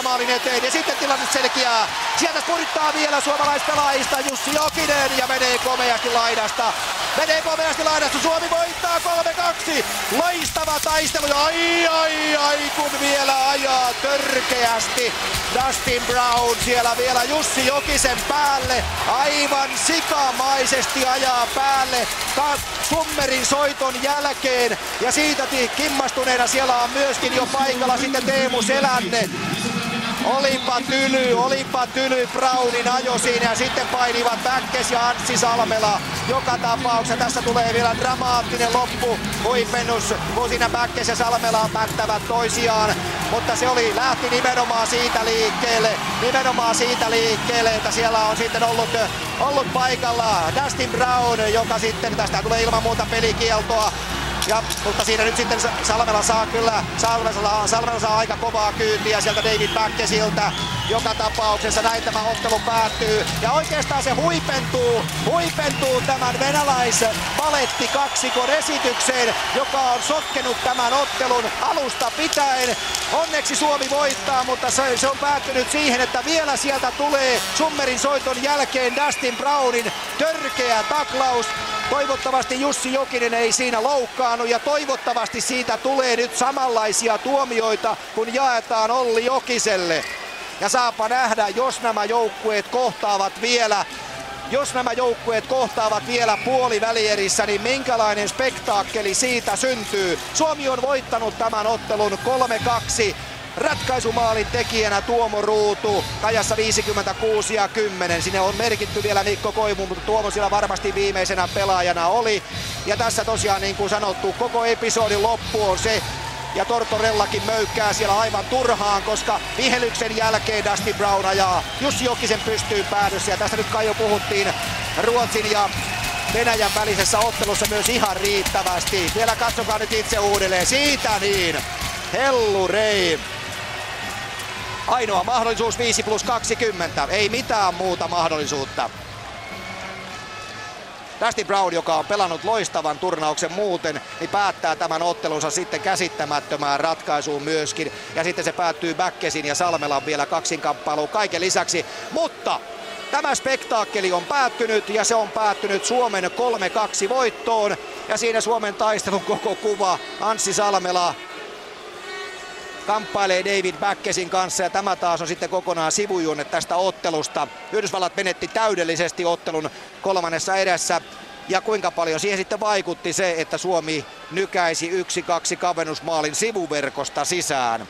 vieromaalin eteen ja sitten tilanne selkeää. Sieltä purittaa vielä suomalaispelaajista Jussi Jokinen ja menee komeasti laidasta. Suomi voittaa 3-2. Loistava taistelu ja ai kun vielä ajaa törkeästi. Dustin Brown siellä vielä Jussi Jokisen päälle. Aivan sikamaisesti ajaa päälle Summerin soiton jälkeen. Ja siitä kimmastuneena siellä on myöskin jo paikalla sitten Teemu Selänne. Olipa tyly Brownin ajo siinä ja sitten painivat Bäckes ja Anssi Salmela. Joka tapauksessa tässä tulee vielä dramaattinen loppuhuipennus, kun siinä Bäckes ja Salmela mättävät toisiaan. Mutta se lähti nimenomaan siitä liikkeelle, että siellä on sitten ollut paikalla Dustin Brown, joka sitten tästä tulee ilman muuta pelikieltoa. Mutta siinä nyt sitten Salmela saa aika kovaa kyytiä sieltä David Bäckesiltä. Joka tapauksessa näin tämä ottelu päättyy. Ja oikeastaan se huipentuu tämän venäläis-balettikaksikon esitykseen, joka on sotkenut tämän ottelun alusta pitäen. Onneksi Suomi voittaa, mutta se on päättynyt siihen, että vielä sieltä tulee Summerin soiton jälkeen Dustin Brownin törkeä taklaus. Toivottavasti Jussi Jokinen ei siinä loukkaannu ja toivottavasti siitä tulee nyt samanlaisia tuomioita, kun jaetaan Olli Jokiselle. Ja saapa nähdä, jos nämä joukkueet kohtaavat vielä puolivälierissä, niin minkälainen spektaakkeli siitä syntyy. Suomi on voittanut tämän ottelun 3-2. Ratkaisumaalin tekijänä Tuomo Ruutu ajassa 56:10. Sinne on merkitty vielä Mikko Koivu, mutta Tuomo siellä varmasti viimeisenä pelaajana oli. Ja tässä tosiaan niin kuin sanottu, koko episodin loppu on se. Ja Tortorellakin möykkää siellä aivan turhaan, koska vihelyksen jälkeen Dustin Brown ajaa Jussi Jokisen pystyyn päädyssä. Ja tässä nyt kai jo puhuttiin Ruotsin ja Venäjän välisessä ottelussa myös ihan riittävästi. Vielä katsokaa nyt itse uudelleen. Siitä niin. Hellurei. Ainoa mahdollisuus 5+20. Ei mitään muuta mahdollisuutta. Dustin Brown, joka on pelannut loistavan turnauksen muuten, niin päättää tämän ottelunsa sitten käsittämättömään ratkaisuun myöskin. Ja sitten se päättyy Bäckesin ja Salmelan vielä kaksinkamppailuun kaiken lisäksi. Mutta tämä spektaakkeli on päättynyt ja se on päättynyt Suomen 3-2 voittoon. Ja siinä Suomen taistelun koko kuva. Anssi Salmela kamppailee David Bäckesin kanssa ja tämä taas on sitten kokonaan sivujuonne tästä ottelusta. Yhdysvallat menetti täydellisesti ottelun kolmannessa edessä. Ja kuinka paljon siihen sitten vaikutti se, että Suomi nykäisi 1-2 kavennusmaalin sivuverkosta sisään.